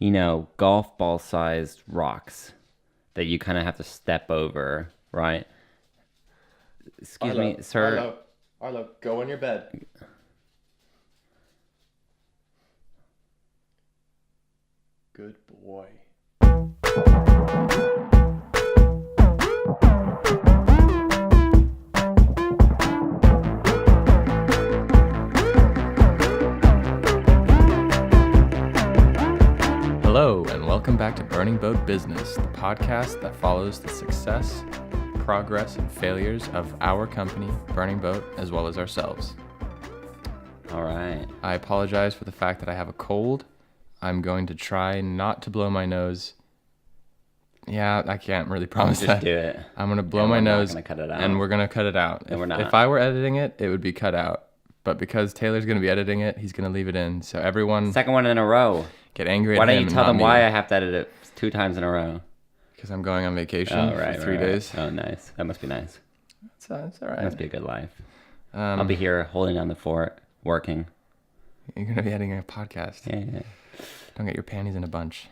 golf ball sized rocks that you kind of have to step over, right? Excuse me, sir. Arlo, go on your bed. Good boy. Hello, and welcome back to Burning Boat Business, the podcast that follows the success, progress, and failures of our company, Burning Boat, as well as ourselves. All right. I apologize for the fact that I have a cold. I'm going to try not to blow my nose. Yeah, I can't really promise that. Just do it. I'm going to blow my nose, gonna cut it out. and we're going to cut it out. And we're not. If I were editing it, it would be cut out. But because Taylor's going to be editing it, he's going to leave it in. So everyone Second one in a row. get angry at Why him don't you and tell not them me. why I have to edit it 2 times in a row? Because I'm going on vacation for 3 days. Oh, nice. That must be nice. It's all right. That must be a good life. Um, I'll be here holding down the fort, working. You're going to be editing a podcast. Yeah. Don't get your panties in a bunch.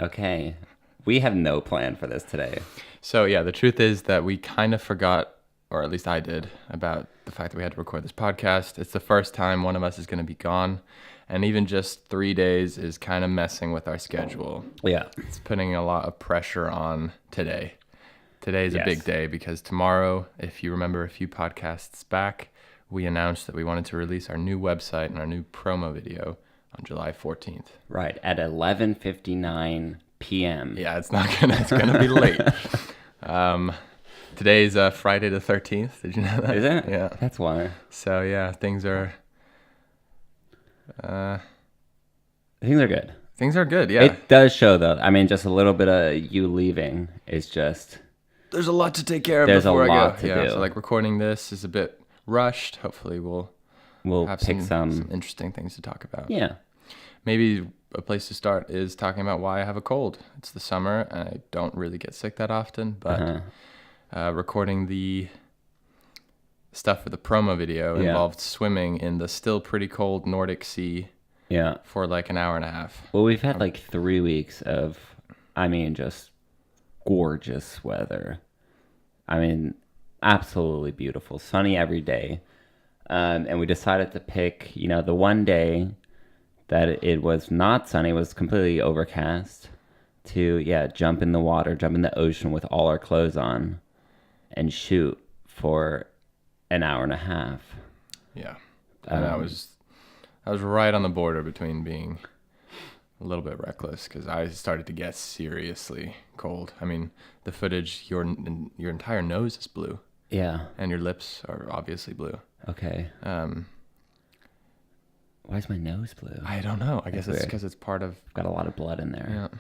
Okay. We have no plan for this today. So, yeah, the truth is that we kind of forgot, or at least I did, about the fact that we had to record this podcast. It's the first time one of us is going to be gone. And even just 3 days is kind of messing with our schedule. Yeah. It's putting a lot of pressure on today. Today is a Yes. big day because tomorrow, if you remember a few podcasts back, we announced that we wanted to release our new website and our new promo video on July 14th. Right. At 11:59 p.m. Yeah, it's gonna be late. Today's Friday the 13th. Did you know that? Is it? Yeah. That's why. So yeah, things are Things are good. good. Yeah. It does show, though. I mean, just a little bit of you leaving is just... There's a lot to take care of There's a before I lot go. to do. So like recording this is a bit rushed. Hopefully we'll have pick some interesting things to talk about. Yeah. Maybe a place to start is talking about why I have a cold. It's the summer, and I don't really get sick that often, but recording the stuff for the promo video involved swimming in the still pretty cold Nordic Sea for like an hour and a half. Well, we've had like 3 weeks of, just gorgeous weather. Absolutely beautiful. Sunny every day. And we decided to pick, the one day that it was not sunny, it was completely overcast, to, jump in the water, jump in the ocean with all our clothes on and shoot for an hour and a half. Yeah. And I was right on the border between being a little bit reckless because I started to get seriously cold. I mean, the footage, your entire nose is blue. Yeah. And your lips are obviously blue. Okay. Why is my nose blue? I don't know. I guess it's weird. because it's part of... Got a lot of blood in there.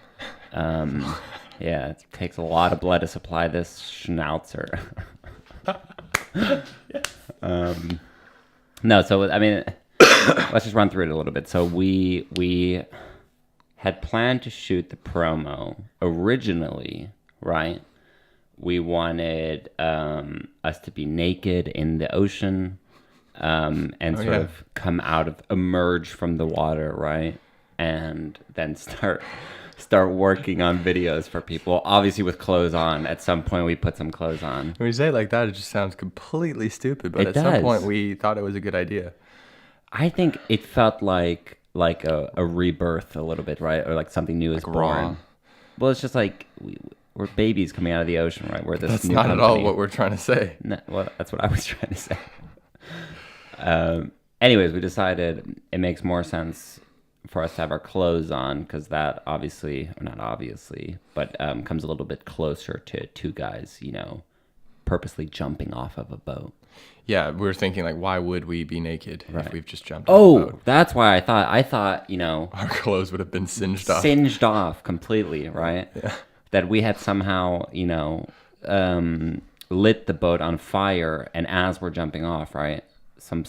Yeah. Yeah, it takes a lot of blood to supply this schnauzer. No, so let's just run through it a little bit. So we had planned to shoot the promo originally, right? We wanted us to be naked in the ocean and emerge from the water, right? And then start working on videos for people, obviously with clothes on. At some point we put some clothes on. When you say it like that, it just sounds completely stupid, but It at some does. point we thought it was a good idea. I think it felt like a rebirth a little bit, right? Or like something new is born. raw. Well, it's just like we're babies coming out of the ocean, right? We're this That's new not at all company. what we're trying to say. No, well, that's what I was trying to say. Anyways, we decided it makes more sense for us to have our clothes on because that obviously, or not obviously, but comes a little bit closer to 2 guys, purposely jumping off of a boat. Yeah, we were thinking like, why would we be naked if we've just jumped off a boat? That's why I thought, Our clothes would have been singed off. Singed off completely, right? Yeah. That we had somehow, lit the boat on fire, and as we're jumping off, right, some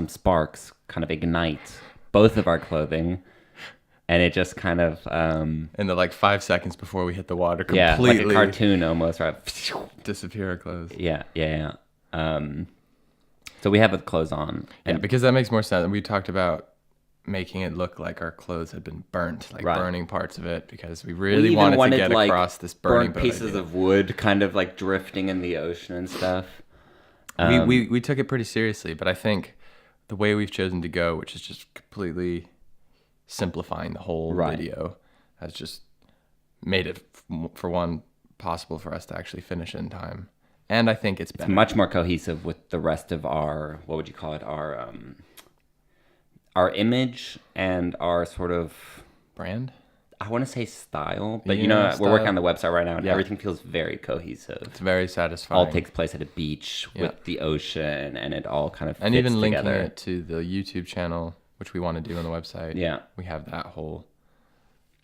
sparks kind of ignite both of our clothing, and it just kind of In the like 5 seconds before we hit the water, like completely a cartoon almost, right? disappear our clothes. Yeah. So we have the clothes on, Yeah, because that makes more sense. We talked about making it look like our clothes had been burnt, like Right. burning parts of it, because we We really even wanted to get like, across this burning burnt boat pieces idea. of wood kind of like drifting in the ocean and stuff. We took it pretty seriously, but I think the way we've chosen to go, which is just completely simplifying the whole Right. video, has just made it, for one, possible for us to actually finish in time. And I think it's better. Much more cohesive with the rest of what would you call it? Our image and our sort of, Brand? I want to say style, but Yeah, we're working style. on the website right now, and Yeah. everything feels very cohesive. It's very satisfying. All takes place at a beach Yeah. with the ocean, and it all kind of fits And even linking together. it to the YouTube channel, which we want to do on the website. Yeah, We have that whole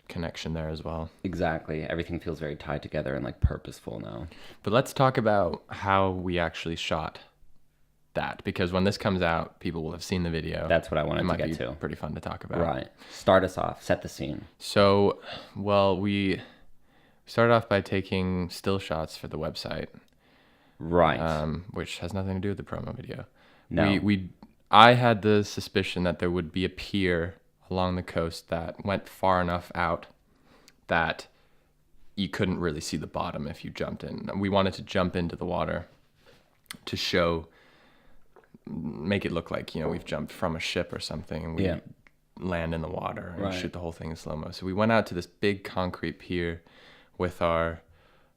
connection there as well. exactly. Everything feels very tied together and like purposeful now. But let's talk about how we actually shot that, because when this comes out, people will have seen the video. That's what I It wanted to might get be to. pretty fun to talk about. Right. Start us off. Set the scene. So, well, we started off by taking still shots for the website, Right. which has nothing to do with the promo video. No. I had the suspicion that there would be a pier along the coast that went far enough out that you couldn't really see the bottom if you jumped in. We wanted to jump into the water to make it look like, we've jumped from a ship or something, and we Yeah. land in the water and Right. shoot the whole thing in slow-mo. So we went out to this big concrete pier with our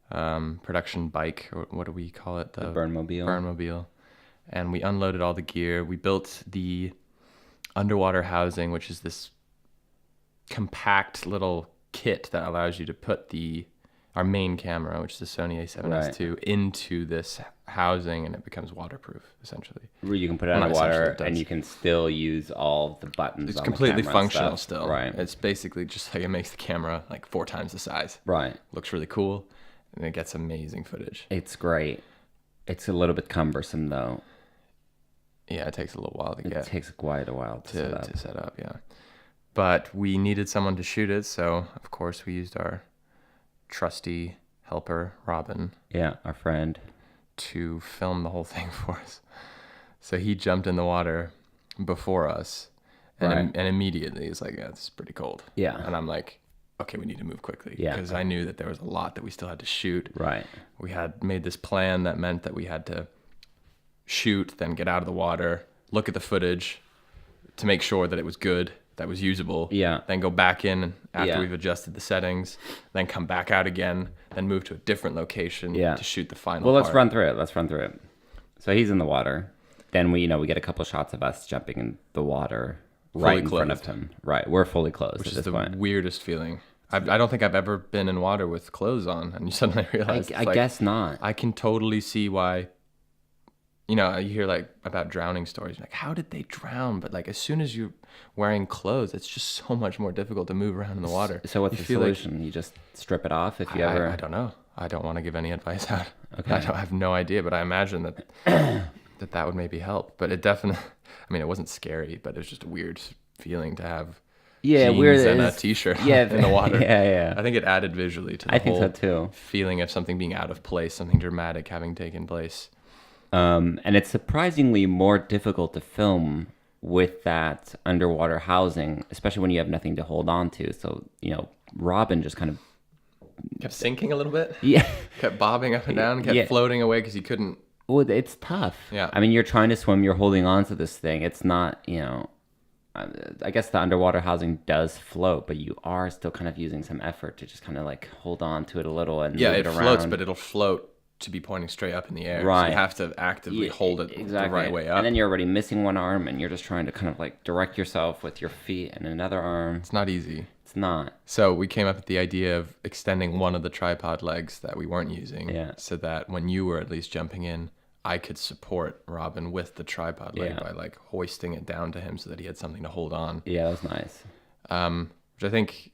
production bike, or what do we call it? The Burnmobile. Burnmobile. And we unloaded all the gear. We built the underwater housing, which is this compact little kit that allows you to put our main camera, which is the Sony A7S II, into this housing, and it becomes waterproof, essentially. Where you can put it Well, not underwater, essentially, it does. and you can still use all the buttons. It's on completely the camera and functional stuff. still. Right. It's basically just like it makes the camera like 4 times the size. Right. Looks really cool, and it gets amazing footage. It's great. It's a little bit cumbersome though. Yeah, it takes a little while to It takes quite a while to set up. to set up, yeah. But we needed someone to shoot it, so of course we used our trusty helper, Robin, Yeah, our friend. to film the whole thing for us. So he jumped in the water before us, and, Right. and immediately he's like, yeah, this is pretty cold. Yeah. And I'm like, okay, we need to move quickly. Yeah. Because I knew that there was a lot that we still had to shoot. Right. We had made this plan that meant that we had to shoot, then get out of the water, look at the footage to make sure that it was good, that was usable. Yeah. Then go back in after Yeah. we've adjusted the settings, then come back out again, then move to a different location Yeah. to shoot the final Well, let's part. run through it. So he's in the water. Then we get a couple shots of us jumping in the water right in front of clothed. him. Right. We're fully clothed Which at is this the point. weirdest feeling. I don't think I've ever been in water with clothes on, and you suddenly realize. I guess not. I can totally see why. You hear like about drowning stories. Like, how did they drown? But like, as soon as you're wearing clothes, it's just so much more difficult to move around in the water. So what's You the feel like- solution? You just strip it off if you I ever. don't know. I don't want to give any advice out. Okay. I have no idea, but I imagine that that would maybe help. But it definitely. I mean, it wasn't scary, but it was just a weird feeling to have. Yeah, jeans weird. and a it's- t-shirt Yeah, in the water. Yeah. I think it added visually to the I think whole so too. feeling of something being out of place, something dramatic having taken place. And it's surprisingly more difficult to film with that underwater housing, especially when you have nothing to hold on to. So, Robin just kind of, Kept sinking a little bit. yeah. Kept bobbing up and down. Kept Yeah. floating away because he couldn't. Well, it's tough. Yeah. I mean, you're trying to swim, you're holding on to this thing. It's not, I guess the underwater housing does float, but you are still kind of using some effort to just kind of like hold on to it a little and Yeah, move it it floats, around. but it'll float to be pointing straight up in the air. So Right. you have to actively hold it the right way up. And then you're already missing one arm, and you're just trying to kind of like direct yourself with your feet and another arm. It's not easy. It's not. So we came up with the idea of extending one of the tripod legs that we weren't using, Yeah. so that when you were at least jumping in, I could support Robin with the tripod leg Yeah. by like hoisting it down to him so that he had something to hold on. Yeah, that was nice. Which I think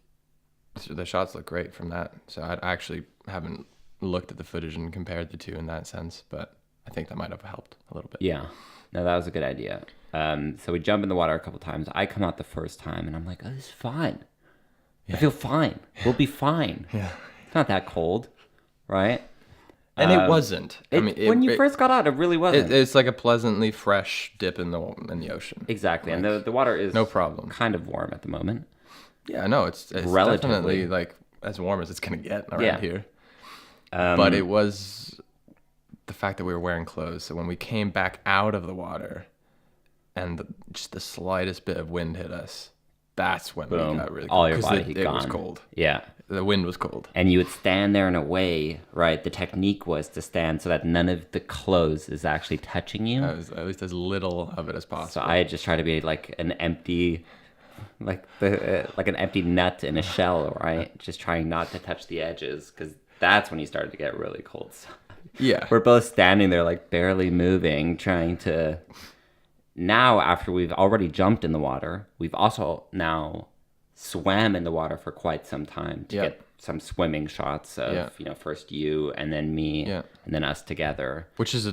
the shots look great from that. So I actually haven't looked at the footage and compared the two in that sense, but I think that might have helped a little bit. Yeah. No, that was a good idea. So we jump in the water a couple times. I come out the first time, and I'm like, oh, this is fine. I feel fine. We'll be fine. Yeah. It's not that cold, right? And it wasn't. When you first got out, it really wasn't. It's like a pleasantly fresh dip in the ocean. Exactly, Like, and the water is no problem. kind of warm at the moment. Yeah, no, it's definitely like as warm as it's gonna get around here. But it was the fact that we were wearing clothes. So when we came back out of the water, and just the slightest bit of wind hit us, that's when we got really cold. All your body it was cold. Yeah. The wind was cold. And you would stand there in a way, right? The technique was to stand so that none of the clothes is actually touching you. At least as little of it as possible. So I just try to be like an empty, like an empty nut in a shell, right? Just trying not to touch the edges, because that's when you started to get really cold. So yeah. we're both standing there, like barely moving, trying to. Now, after we've already jumped in the water, we've also now swam in the water for quite some time to get some swimming shots of first you and then me and then us together, which is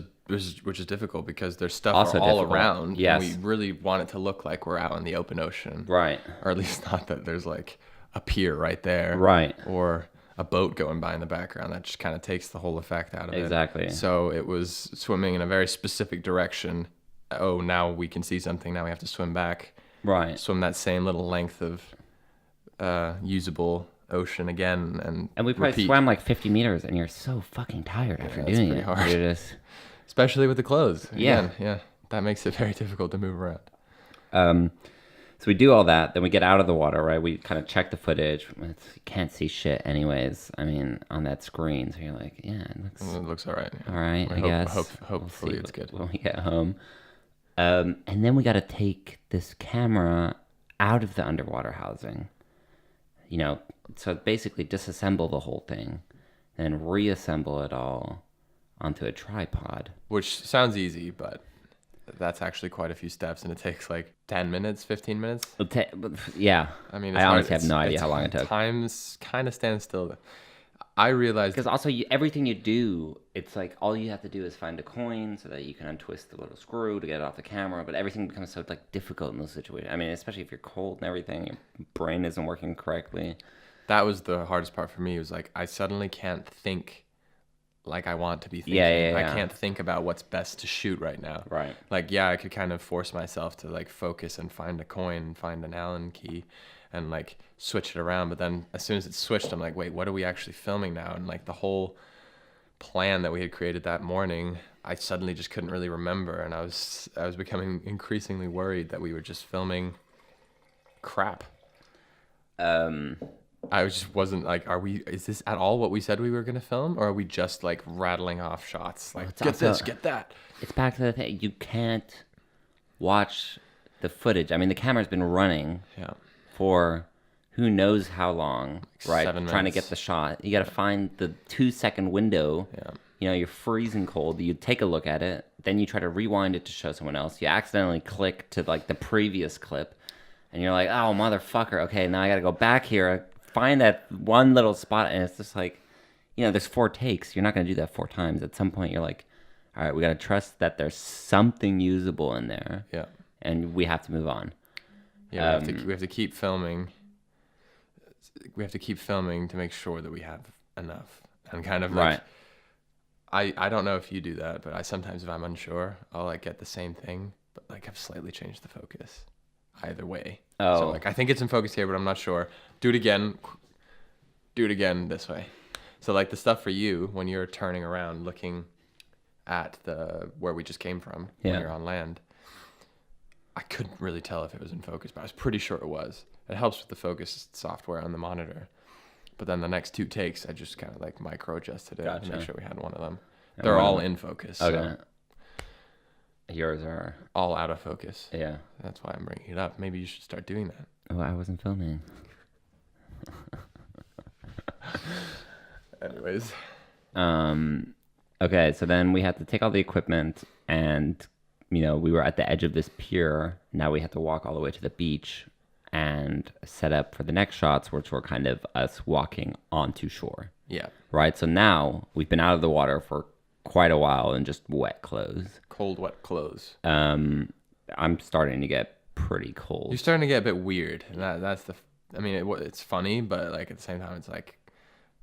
difficult because there's stuff also all difficult. around. Yes. And we really want it to look like we're out in the open ocean, right? Or at least not that there's like a pier right there, right? Or a boat going by in the background. That just kind of takes the whole effect out of it. Exactly. So it was swimming in a very specific direction. Oh, now we can see something. Now we have to swim back. Right. Swim that same little length of usable ocean again, and we probably repeat. swam like 50 meters, and you're so fucking tired after doing it. Hard. You're just... Especially with the clothes. Yeah. Again, that makes it very difficult to move around. So we do all that, then we get out of the water, right? We kind of check the footage. You can't see shit anyways, I mean, on that screen. So you're like, yeah, it looks all right. Yeah. All right, I guess. Hopefully it's good. When we get home. And then we got to take this camera out of the underwater housing. So basically disassemble the whole thing and reassemble it all onto a tripod. Which sounds easy, but that's actually quite a few steps, and it takes like 10 minutes, 15 minutes. Yeah. I mean, I honestly have no idea how long it took. Times kind of stand still. I realized... Because also, everything you do, it's like all you have to do is find a coin so that you can untwist the little screw to get it off the camera, but everything becomes so like difficult in those situations. I mean, especially if you're cold and everything, your brain isn't working correctly. That was the hardest part for me. It was like, I suddenly can't think like I want to be thinking. Yeah. I can't think about what's best to shoot right now. Right. Like, I could kind of force myself to like focus and find a coin, find an Allen key, and like switch it around. But then as soon as it's switched, I'm like, wait, what are we actually filming now? And like the whole plan that we had created that morning, I suddenly just couldn't really remember. And I was becoming increasingly worried that we were just filming crap. I just wasn't like, is this at all what we said we were going to film? Or are we just like rattling off shots? Like, get this, get that. It's back to the thing. You can't watch the footage. I mean, the camera's been running for who knows how long, right? 7 minutes. Trying to get the shot. You got to find the 2-second window. Yeah. You're freezing cold. You take a look at it. Then you try to rewind it to show someone else. You accidentally click to like the previous clip. And you're like, oh, motherfucker. Okay, now I got to go back here. Find that one little spot. And it's just like, there's 4 takes. You're not going to do that 4 times. At some point, you're like, all right, we got to trust that there's something usable in there. Yeah. And we have to move on. Yeah, we have to keep filming. We have to keep filming to make sure that we have enough. And kind of like, I don't know if you do that, but I sometimes, if I'm unsure, I'll like get the same thing, but like I've slightly changed the focus. Either way. Oh. So like I think it's in focus here, but I'm not sure. Do it again this way. So like the stuff for you when you're turning around looking at where we just came from when you're on land, I couldn't really tell if it was in focus, but I was pretty sure it was. It helps with the focus software on the monitor. But then the next 2 takes, I just kind of like micro adjusted it to make sure we had one of them. They're all in focus. Okay. So yours are all out of focus. Yeah. That's why I'm bringing it up. Maybe you should start doing that. Oh, I wasn't filming. Anyways. Okay, so then we had to take all the equipment and, we were at the edge of this pier. Now we had to walk all the way to the beach and set up for the next shots, which were kind of us walking onto shore. Yeah. Right? So now we've been out of the water for quite a while in just wet clothes. Cold, wet clothes. I'm starting to get pretty cold. You're starting to get a bit weird. And that's it's funny, but like at the same time, it's like,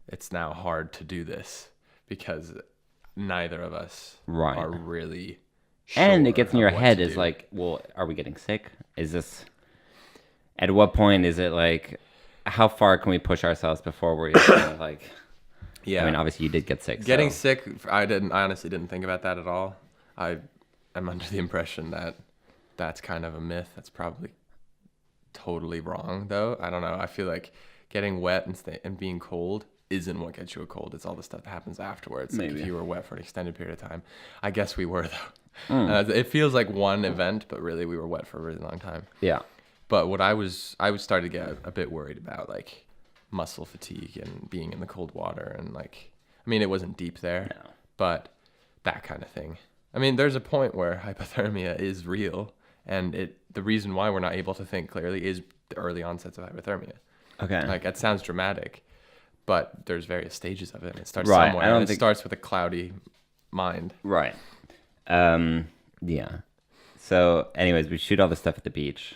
it's now hard to do this because neither of us Right. are really And sure it gets in of your what head to is do. like, well, are we getting sick? Is this, at what point is it like, how far can we push ourselves before we're kind of like, Yeah. I mean, obviously you did get sick. Getting so. sick, I honestly didn't think about that at all. I'm under the impression that that's kind of a myth. That's probably totally wrong, though. I don't know. I feel like getting wet and being cold isn't what gets you a cold. It's all the stuff that happens afterwards. Like Maybe. if you were wet for an extended period of time. I guess we were, though. Mm. It feels like one event, but really we were wet for a really long time. Yeah. But what I was starting to get a bit worried about, like muscle fatigue and being in the cold water, and like, I mean, it wasn't deep there, No. but that kind of thing. I mean, there's a point where hypothermia is real, and the reason why we're not able to think clearly is the early onsets of hypothermia. Okay. Like, it sounds dramatic, but there's various stages of it, and it starts Right, somewhere, I don't and it think- starts with a cloudy mind. Right. Yeah. So, anyways, we shoot all this stuff at the beach.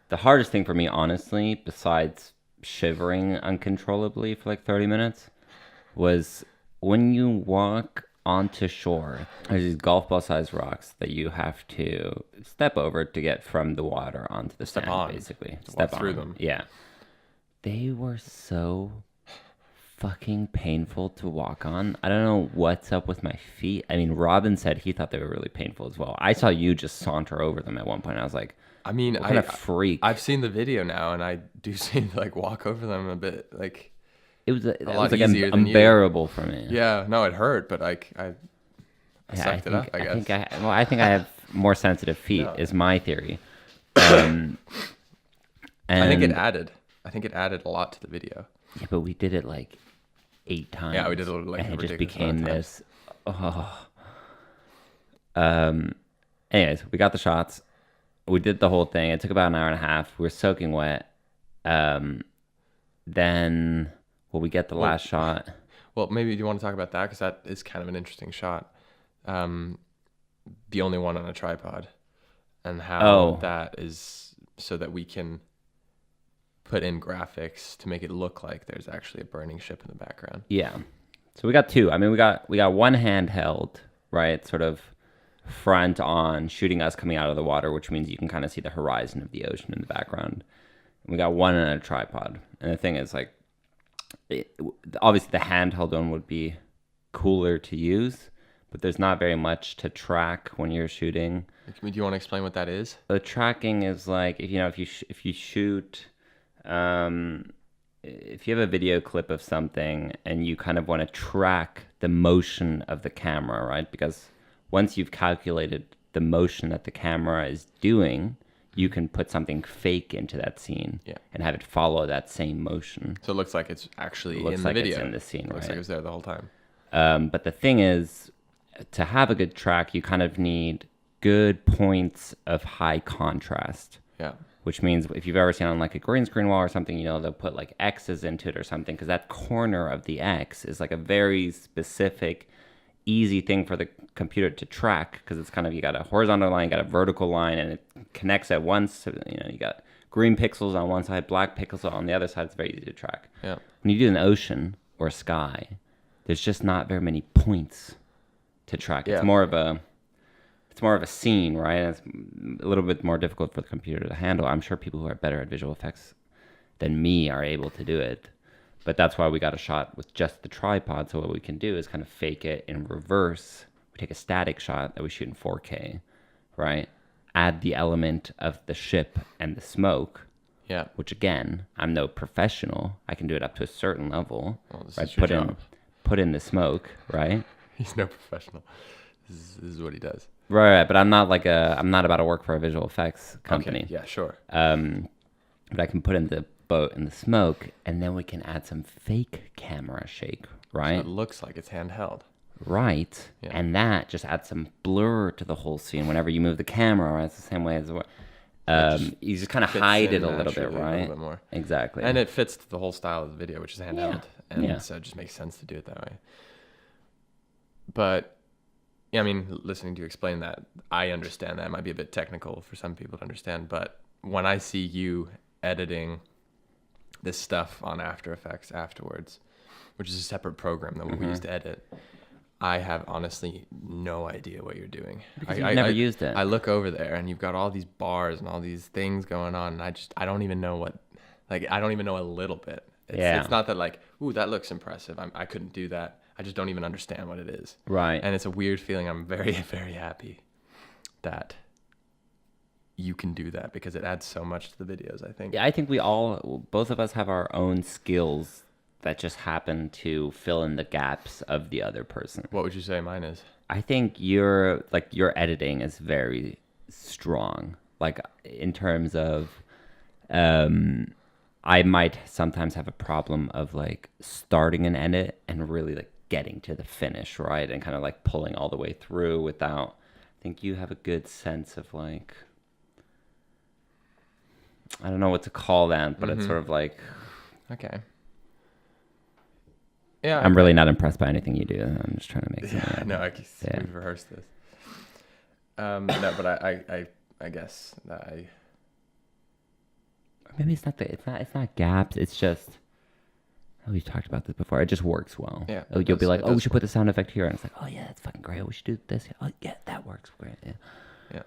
The hardest thing for me, honestly, besides shivering uncontrollably for like 30 minutes, was when you walk onto shore. There's these golf ball sized rocks that you have to step over to get from the water onto the Step sand, on. basically. To Step walk through on. them. Yeah. They were so fucking painful to walk on. I don't know what's up with my feet. I mean, Robin said he thought they were really painful as well. I saw you just saunter over them at one point. I was like, I mean, what kind of freak? I've seen the video now, and I do seem to like walk over them a bit, like. It was lot like easier than you. unbearable for me. Yeah, no, it hurt, but I sucked it up, I guess. I think I have more sensitive feet. No. Is my theory. And I think it added a lot to the video. Yeah, but we did it like 8 times. Yeah, we did it like and a it just ridiculous became amount of this. Anyways, we got the shots. We did the whole thing. It took about an hour and a half. We were soaking wet. Then, we get the last shot. Well, maybe you want to talk about that because that is kind of an interesting shot. The only one on a tripod, and how that is so that we can put in graphics to make it look like there's actually a burning ship in the background. Yeah. So we got 2. I mean, we got one handheld, right? Sort of front on, shooting us coming out of the water, which means you can kind of see the horizon of the ocean in the background. And we got one on a tripod. And the thing is, like, obviously the handheld one would be cooler to use, but there's not very much to track when you're shooting. Do you want to explain what that is? The tracking is like, if you shoot, if you have a video clip of something and you kind of want to track the motion of the camera, right? Because once you've calculated the motion that the camera is doing, you can put something fake into that scene and have it follow that same motion. So it looks like it's actually in the like video. It's in the scene, Looks right? like it was there the whole time. But the thing is, to have a good track, you kind of need good points of high contrast. Yeah. Which means if you've ever seen on like a green screen wall or something, they'll put like X's into it or something, because that corner of the X is like a very specific, easy thing for the computer to track, because it's kind of, you got a horizontal line, you got a vertical line, and it connects at once. You got green pixels on one side, black pixels on the other side. It's very easy to track. Yeah. When you do an ocean or sky, there's just not very many points to track. Yeah. It's more of a scene, right? And it's a little bit more difficult for the computer to handle. I'm sure people who are better at visual effects than me are able to do it. But that's why we got a shot with just the tripod. So what we can do is kind of fake it in reverse. We take a static shot that we shoot in 4K, right? Add the element of the ship and the smoke. Yeah. Which again, I'm no professional. I can do it up to a certain level. Well, this Right? is your job. Put in the smoke, right? He's no professional. This is what he does. Right, but I'm not about to work for a visual effects company. Okay, yeah, sure. But I can put in the boat in the smoke, and then we can add some fake camera shake, So right? it looks like it's handheld. Right. Yeah. And that just adds some blur to the whole scene whenever you move the camera, right? It's the same way as what you just kind of Fits hide in it a little bit, naturally right? A little bit more. Exactly. And it fits the whole style of the video, which is handheld. And Yeah. so it just makes sense to do it that way. But yeah, I mean, listening to you explain that, I understand that. It might be a bit technical for some people to understand, but when I see you editing this stuff on After Effects afterwards, which is a separate program than what we used to edit, I have honestly no idea what you're doing. Because you've never used it. I look over there and you've got all these bars and all these things going on, and I don't even know what, like, I don't even know a little bit. It's not that like, ooh, that looks impressive. I couldn't do that. I just don't even understand what it is. Right. And it's a weird feeling. I'm very, very happy that you can do that because it adds so much to the videos, I think. Yeah, I think both of us have our own skills that just happen to fill in the gaps of the other person. What would you say mine is? I think your editing is very strong. Like in terms of, I might sometimes have a problem of like starting an edit and really like getting to the finish, right? And kind of like pulling all the way through without, I think you have a good sense of like, I don't know what to call that, but it's sort of like, okay. Yeah, I'm really not impressed by anything you do. I'm just trying to make something. Yeah, no, we've rehearsed this. No, but I guess that maybe it's not gaps. It's just, we've talked about this before. It just works well. Yeah. You'll be like, we should put the sound effect here, and it's like, oh yeah, that's fucking great. We should do this. Oh yeah, that works great. Yeah. Yeah,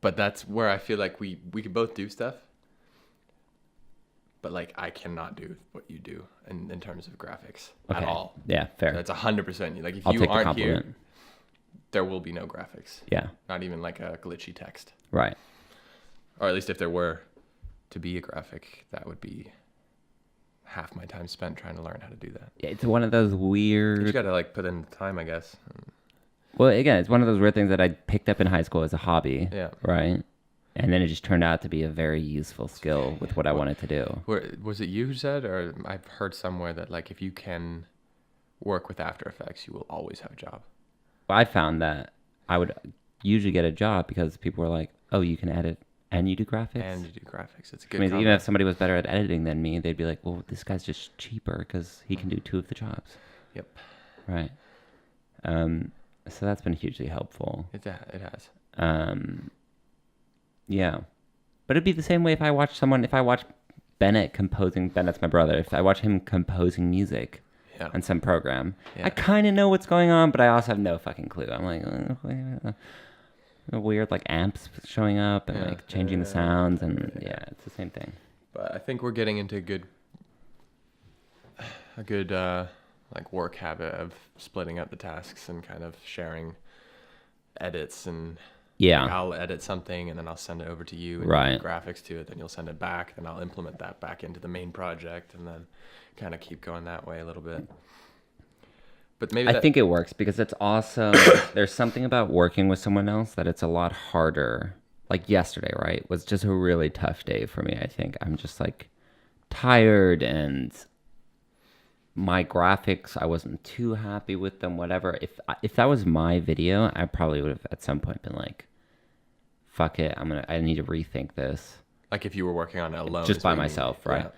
but that's where I feel like we could both do stuff. But like I cannot do what you do in terms of graphics at all. Yeah, fair. That's 100%. Like if I'll you take the aren't here, compliment. there will be no graphics. Yeah. Not even like a glitchy text. Right. Or at least if there were to be a graphic, that would be half my time spent trying to learn how to do that. Yeah, it's one of those weird. You gotta like put in the time, I guess. Well, again, it's one of those weird things that I picked up in high school as a hobby. Yeah. Right. And then it just turned out to be a very useful skill with what I wanted to do. Was it you who said, or I've heard somewhere that like if you can work with After Effects, you will always have a job? Well, I found that I would usually get a job because people were like, "Oh, you can edit and you do graphics." And you do graphics. It's a good. I mean, even if somebody was better at editing than me, they'd be like, "Well, this guy's just cheaper because he can do 2 of the jobs." Yep. Right. So that's been hugely helpful. It has. Yeah. But it'd be the same way if I watch Bennett composing, Bennett's my brother, if I watch him composing music on some program, I kind of know what's going on, but I also have no fucking clue. I'm like, weird like amps showing up and like changing the sounds, and it's the same thing. But I think we're getting into a good like work habit of splitting up the tasks and kind of sharing edits and like I'll edit something and then I'll send it over to you and do graphics to it, then you'll send it back, then I'll implement that back into the main project and then kind of keep going that way a little bit. But maybe I think it works because it's also there's something about working with someone else that it's a lot harder. Like yesterday, right, was just a really tough day for me. I think I'm just like tired, and my graphics, I wasn't too happy with them, whatever. If that was my video, I probably would have at some point been like, fuck it, I need to rethink this. Like if you were working on it alone. Just by myself, right?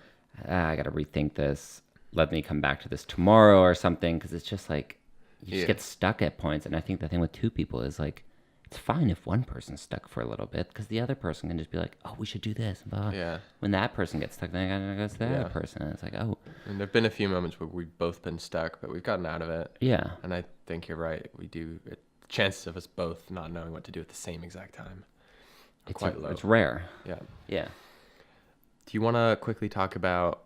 Yeah. I got to rethink this. Let me come back to this tomorrow or something, because it's just like, you just get stuck at points. And I think the thing with 2 people is like, it's fine if one person's stuck for a little bit, because the other person can just be like, oh, we should do this. Blah. Yeah. When that person gets stuck, then I gotta go to the other person. And it's like, oh. And there have been a few moments where we've both been stuck, but we've gotten out of it. Yeah. And I think you're right. We do. Chances of us both not knowing what to do at the same exact time are quite low. It's rare. Yeah. Yeah. Do you want to quickly talk about,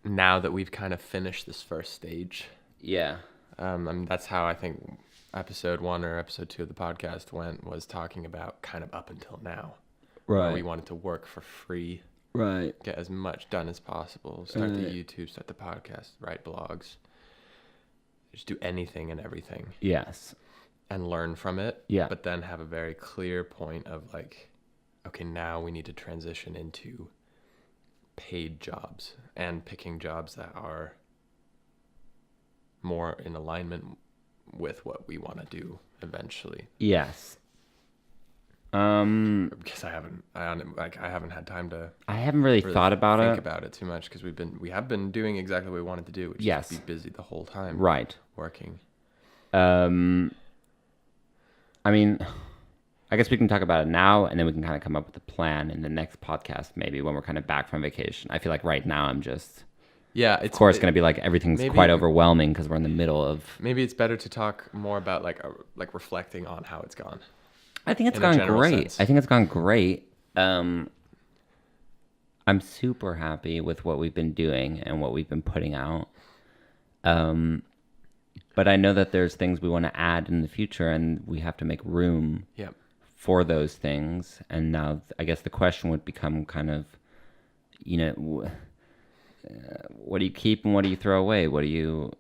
now that we've kind of finished this first stage? Yeah. I mean, that's how I think episode 1 or episode 2 of the podcast was talking about kind of up until now. Right. We wanted to work for free. Right. Get as much done as possible. Start the YouTube, start the podcast, write blogs. Just do anything and everything. Yes. And learn from it. Yeah. But then have a very clear point of like, okay, now we need to transition into paid jobs and picking jobs that are more in alignment with what we want to do eventually. Yes. Because I haven't had time to. I haven't really thought about think about it too much because we have been doing exactly what we wanted to do, which is be busy the whole time. Right. Working. I mean, I guess we can talk about it now, and then we can kind of come up with a plan in the next podcast, maybe when we're kind of back from vacation. I feel like right now I'm just Yeah, Of course, going to be like everything's maybe- quite overwhelming because we're in the middle of. Maybe it's better to talk more about like reflecting on how it's gone. I think it's In a gone general great. sense. I think it's gone great. I'm super happy with what we've been doing and what we've been putting out. But I know that there's things we want to add in the future, and we have to make room Yep. for those things. And now, I guess the question would become kind of, what do you keep and what do you throw away? What do you?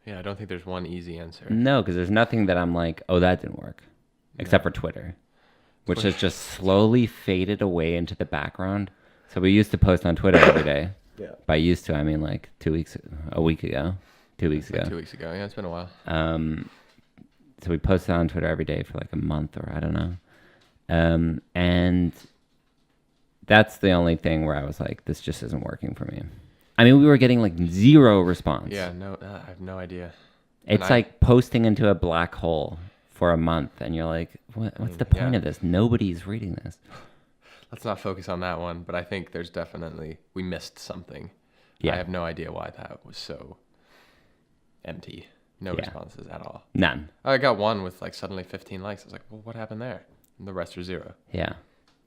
Yeah, I don't think there's one easy answer. No, because there's nothing that I'm like, oh, that didn't work, except for Twitter, which has just slowly faded away into the background. So we used to post on Twitter every day. Yeah. By used to, I mean like 2 weeks, a week ago, 2 weeks ago. Like 2 weeks ago. Yeah, it's been a while. So we posted on Twitter every day for like a month or I don't know. And that's the only thing where I was like, this just isn't working for me. I mean, we were getting like 0 response. Yeah, no, I have no idea. It's like posting into a black hole for a month, and you're like, what's the point of this? Nobody's reading this. Let's not focus on that one, but I think there's definitely, we missed something. Yeah. I have no idea why that was so empty. No responses at all. None. I got one with like suddenly 15 likes. I was like, well, what happened there? And the rest are 0. Yeah.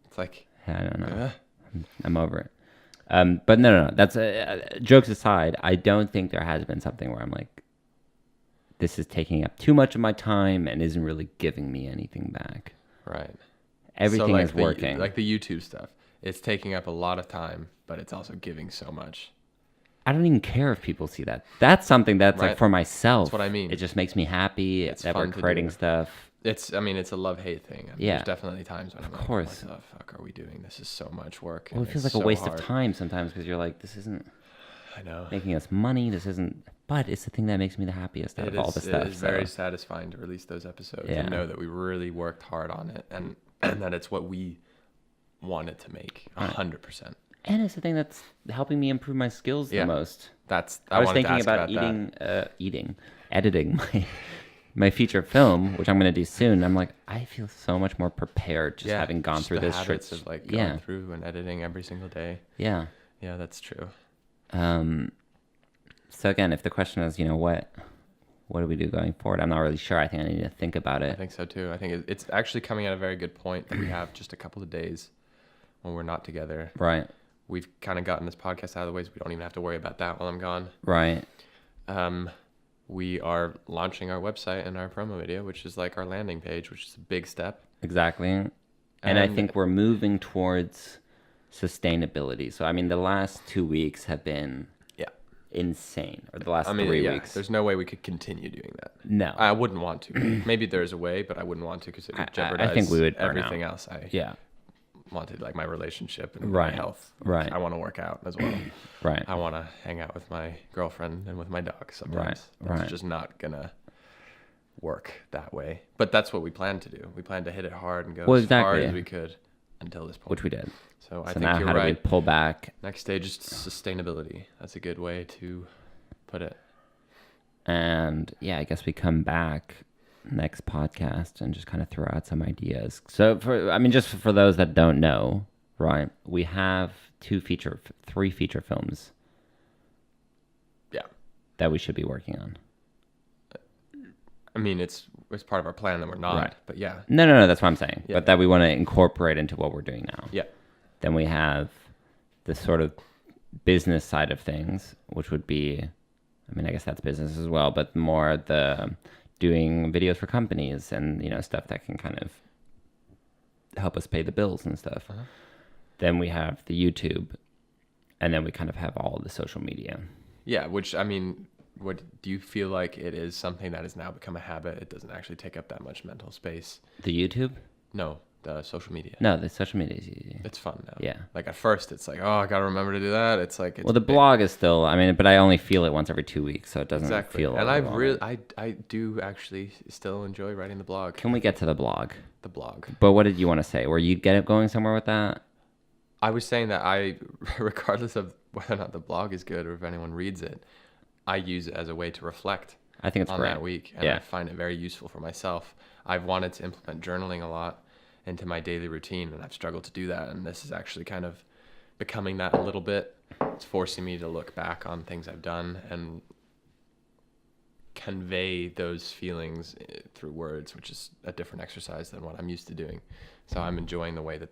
It's like, I don't know. I'm over it. But no. That's jokes aside. I don't think there has been something where I'm like, this is taking up too much of my time and isn't really giving me anything back. right. Everything So, like is working. Like the YouTube stuff. It's taking up a lot of time, but it's also giving so much. I don't even care if people see that. That's something that's like Right. for myself. That's what I mean. It just makes me happy It's that we're fun to creating do. stuff. It's a love-hate thing. And Yeah. There's definitely times when I'm like, course. what the fuck are we doing? This is so much work. Well, and it feels it's like a so waste hard. of time sometimes because you're like, this isn't I know. making us money. This isn't. But it's the thing that makes me the happiest out of all the stuff. It is so. very satisfying to release those episodes Yeah. and know that we really worked hard on it and that it's what we wanted to make 100%. And it's the thing that's helping me improve my skills Yeah. the most. That's I was wanted to thinking ask about editing my feature film, which I'm going to do soon. I'm like, I feel so much more prepared just having gone just through the this habits shit. of like going through and editing every single day. Yeah. Yeah, that's true. So again, if the question is, what do we do going forward? I'm not really sure. I think I need to think about I it. think so too. I think it's actually coming at a very good point that we have just a couple of days when we're not together. Right. We've kind of gotten this podcast out of the way, so we don't even have to worry about that while I'm gone. Right. We are launching our website and our promo video, which is like our landing page, which is a big step. Exactly. And I think we're moving towards sustainability. So, I mean, the last 2 weeks have been insane. Or the last 3 weeks. There's no way we could continue doing that. No. I wouldn't want to. Maybe there's a way, but I wouldn't want to because it would jeopardize I think we would burn everything out. else I Yeah. wanted, like my relationship and Right. my health. Right. I want to work out as well. Right. I want to hang out with my girlfriend and with my dog sometimes. Right. It's just not going to work that way. But that's what we plan to do. We plan to hit it hard and go as hard as we could until this point. Which we did. So I So think now you're how do we right. pull back? Next stage is sustainability. That's a good way to put it. And yeah, I guess we come back next podcast and just kind of throw out some ideas. So just for those that don't know, right? We have 3 feature films. Yeah. That we should be working on. I mean, it's part of our plan that we're not, Right. but yeah. No, that's what I'm saying. Yeah. But that we want to incorporate into what we're doing now. Yeah. Then we have the sort of business side of things, which would be, I mean, I guess that's business as well, but more the doing videos for companies and, stuff that can kind of help us pay the bills and stuff. Uh-huh. Then we have the YouTube, and then we kind of have all the social media. Yeah, which, I mean, what do you feel like it is something that has now become a habit? It doesn't actually take up that much mental space. The YouTube? No, the social media. No, the social media is easy. It's fun now. Yeah. Like at first it's like, oh, I got to remember to do that. It's like, it's Well, the blog is still, I mean, but I only feel it once every 2 weeks, so it doesn't exactly. feel And overwhelming. I do actually still enjoy writing the blog. Can we get to the blog? The blog. But what did you want to say? Were you get it going somewhere with that? I was saying that regardless of whether or not the blog is good or if anyone reads it, I use it as a way to reflect I think it's on great. that week. And Yeah. I find it very useful for myself. I've wanted to implement journaling a lot into my daily routine, and I've struggled to do that. And this is actually kind of becoming that a little bit. It's forcing me to look back on things I've done and convey those feelings through words, which is a different exercise than what I'm used to doing. So I'm enjoying the way that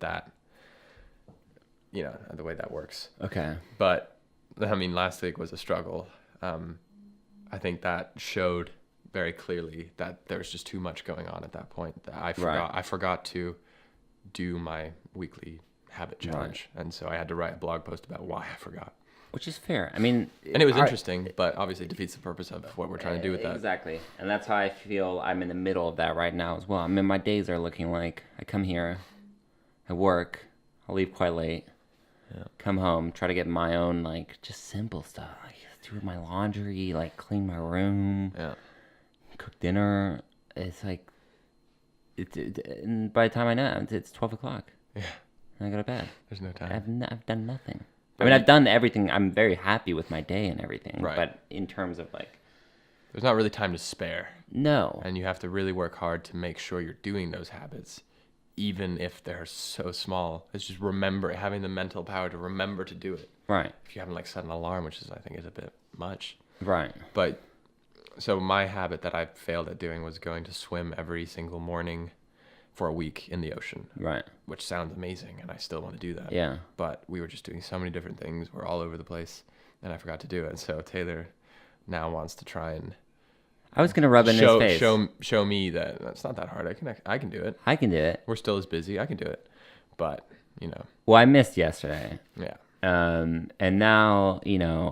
the way that works. Okay. But I mean, last week was a struggle. I think that showed very clearly that there was just too much going on at that point. That I forgot to do my weekly habit challenge, and so I had to write a blog post about why I forgot. Which is fair. I mean, and it was interesting, but obviously it defeats the purpose of what we're trying to do with that. Exactly. And that's how I feel I'm in the middle of that right now as well. I mean, my days are looking like I come here, I work, I leave quite late, come home, try to get my own, like, just simple stuff. Like, do my laundry, like, clean my room, cook dinner. It's like, and by the time I know it, it's 12 o'clock. Yeah. And I go to bed. There's no time. I've done nothing. I mean, I've done everything. I'm very happy with my day and everything. Right. But in terms of, like... There's not really time to spare. No. And you have to really work hard to make sure you're doing those habits, even if they're so small. It's just having the mental power to remember to do it. Right. If you haven't, like, set an alarm, which I think is a bit much. Right. But, so my habit that I failed at doing was going to swim every single morning for a week in the ocean. Right. Which sounds amazing, and I still want to do that. Yeah. But we were just doing so many different things. We're all over the place, and I forgot to do it. So Taylor now wants to try and... I was going to rub in his face. Show me that it's not that hard. I can do it. I can do it. We're still as busy. I can do it. But, Well, I missed yesterday. Yeah. And now,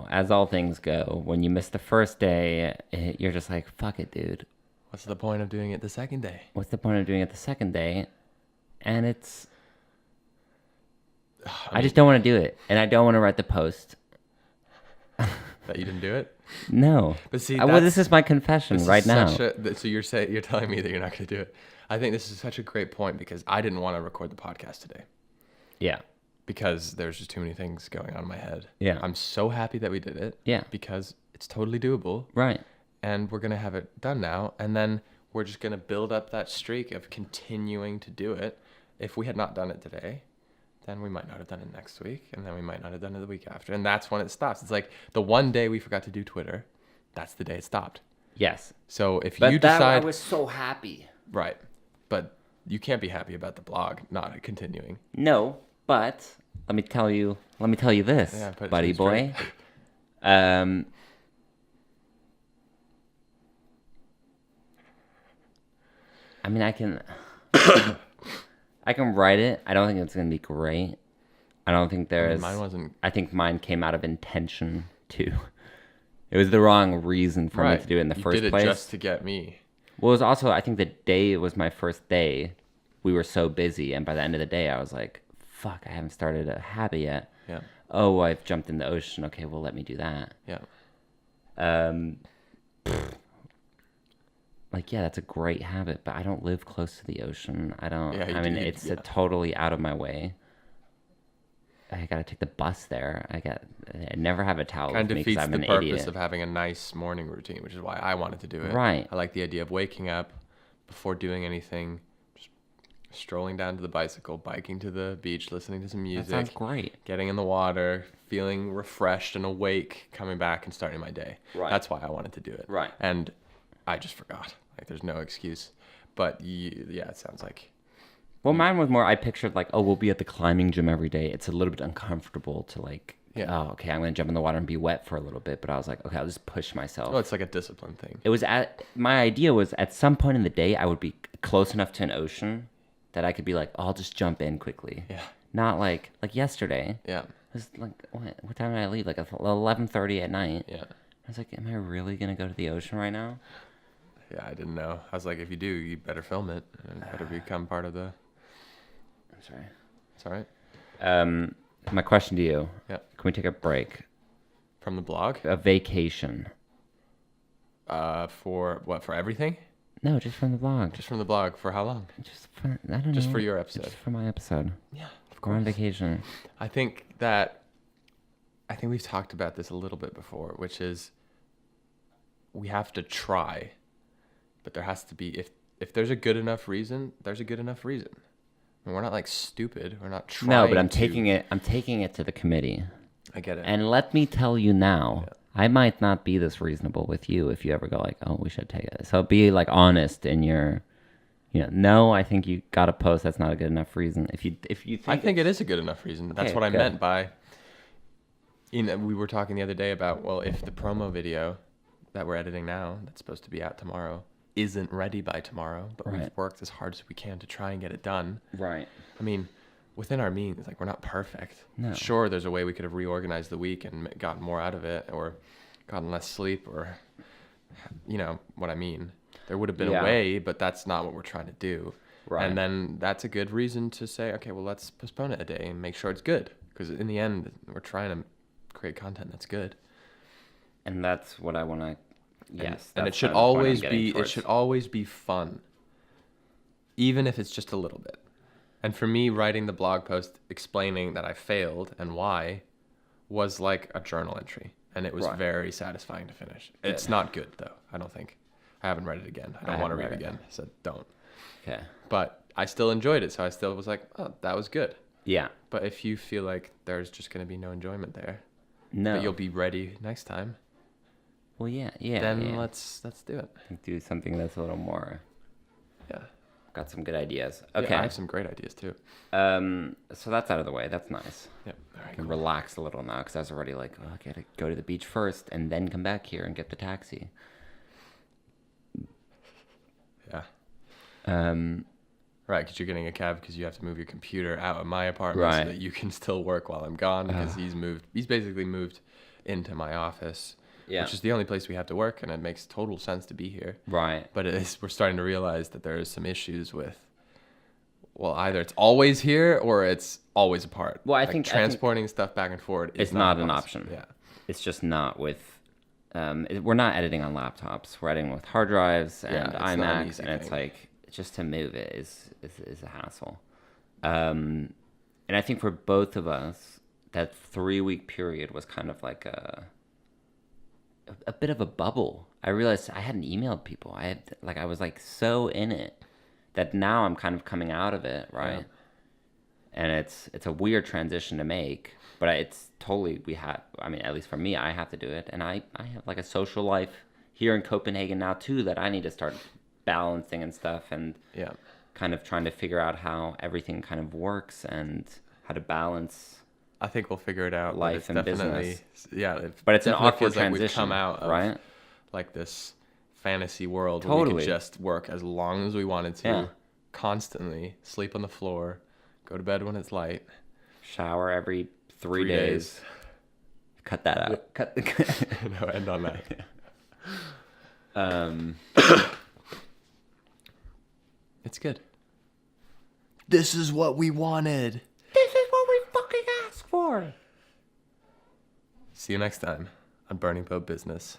as all things go, when you miss the first day, you're just like, fuck it, dude. What's the point of doing it the second day? What's the point of doing it the second day? And it's... I just don't want to do it. And I don't want to write the post. That you didn't do it? No. But see, well, this is my confession right now. So you're telling me that you're not going to do it. I think this is such a great point because I didn't want to record the podcast today. Yeah. Because there's just too many things going on in my head. Yeah. I'm so happy that we did it. Yeah. Because it's totally doable. Right. And we're going to have it done now. And then we're just going to build up that streak of continuing to do it. If we had not done it today, then we might not have done it next week. And then we might not have done it the week after. And that's when it stops. It's like the one day we forgot to do Twitter, that's the day it stopped. Yes. So if you decide... I was so happy. Right. But you can't be happy about the blog not continuing. No, but let me tell you this, buddy boy. I mean, I can write it. I don't think it's gonna be great. I don't think Mine wasn't. I think mine came out of intention too. It was the wrong reason for me to do it in the first place. You did it just to get me. Well, it was also, I think the day it was my first day, we were so busy, and by the end of the day, I was like, fuck, I haven't started a habit yet. Yeah. Oh, I've jumped in the ocean. Okay, well, let me do that. Yeah. Like, yeah, that's a great habit, but I don't live close to the ocean. It's totally out of my way. I gotta take the bus there. I never have a towel with me because I'm an idiot. Kind of defeats the purpose of having a nice morning routine, which is why I wanted to do it. Right. I like the idea of waking up before doing anything, just strolling down to the bicycle, biking to the beach, listening to some music. That sounds great. Getting in the water, feeling refreshed and awake, coming back and starting my day. Right. That's why I wanted to do it. Right. And I just forgot. Like, there's no excuse. But yeah, it sounds like... Well, mine was more, I pictured like, oh, we'll be at the climbing gym every day. It's a little bit uncomfortable to like, oh, okay, I'm going to jump in the water and be wet for a little bit. But I was like, okay, I'll just push myself. Well, it's like a discipline thing. My idea was at some point in the day, I would be close enough to an ocean that I could be like, oh, I'll just jump in quickly. Yeah. Not like yesterday. Yeah. It was like, what time did I leave? Like 11:30 at night. Yeah. I was like, am I really going to go to the ocean right now? Yeah, I didn't know. I was like, if you do, you better film it. And it better become part of the... I'm sorry. It's all right. My question to you. Yeah. Can we take a break? From the blog? A vacation. For what? For everything? No, just from the blog. Just from the blog. For how long? I don't know. Just for your episode. Just for my episode. Yeah, of We're on course. vacation. I think we've talked about this a little bit before, which is we have to try, but there has to be, if there's a good enough reason, there's a good enough reason. I mean, we're not like stupid. We're not trying. No, but I'm taking it to the committee. I get it. And let me tell you now, Yeah. I might not be this reasonable with you if you ever go like, oh, we should take it. So be like honest in your, no, I think you got to post. That's not a good enough reason. If you think I think it is a good enough reason. That's Okay, what I good. meant by, we were talking the other day about, well, if the promo video that we're editing now, that's supposed to be out tomorrow, isn't ready by tomorrow, but we've Right. worked as hard as we can to try and get it done. right. I mean, within our means, like, we're not perfect. No. Sure, there's a way we could have reorganized the week and gotten more out of it, or gotten less sleep, or, you know what I mean. There would have been Yeah. a way, but that's not what we're trying to do. Right. And then that's a good reason to say, okay, well, let's postpone it a day and make sure it's good. Because in the end, we're trying to create content that's good. And that's what I want to. Yes. And it that's should kind of the point I'm always getting be, it towards. should always be fun. Even if it's just a little bit. And for me, writing the blog post explaining that I failed and why was like a journal entry. And it was Right. very satisfying to finish. Good. It's not good, though, I don't think. I haven't read it again. I don't want to haven't read it read it. again. So don't. Okay. But I still enjoyed it. So I still was like, oh, that was good. Yeah. But if you feel like there's just going to be no enjoyment there, No. but you'll be ready next time, Well, yeah. then yeah. let's do it. do something that's a little more. Yeah. Got some good ideas. Yeah, Okay. I have some great ideas too. So that's out of the way. That's nice. Yep. All I right. can Cool. relax a little now because I was already like, oh, I gotta go to the beach first and then come back here and get the taxi. Yeah. Um, Right, because you're getting a cab because you have to move your computer out of my apartment Right. so that you can still work while I'm gone. Because he's basically moved into my office, yeah. which is the only place we have to work, and it makes total sense to be here. Right. But we're starting to realize that there is some issues with, well, either it's always here or it's always apart. Well, I Like, think transporting stuff back and forth is it's not an possible. option. Yeah. It's just not with. We're not editing on laptops. We're editing with hard drives and it's not an iMacs, easy and it's thing. like just to move it is a hassle. And I think for both of us, that 3-week period was kind of like a bit of a bubble. I realized I hadn't emailed people. I was like so in it that now I'm kind of coming out of it, right? Yeah. And it's a weird transition to make, but it's totally I mean, at least for me, I have to do it, and I have like a social life here in Copenhagen now too that I need to start balancing and stuff, and Yeah. kind of trying to figure out how everything kind of works and how to balance. I think we'll figure it out. Life but it's and definitely, business. yeah. But it's an definitely awkward feels like we've transition, come out of right? like this fantasy world where we Totally. could just work as long as we wanted to, Yeah. constantly sleep on the floor, go to bed when it's light. Shower every 3 3 days. Cut that out. Cut the. No, end on that. It's good. This is what we wanted. This is what we fucking asked for. See you next time on Burning Boat Business.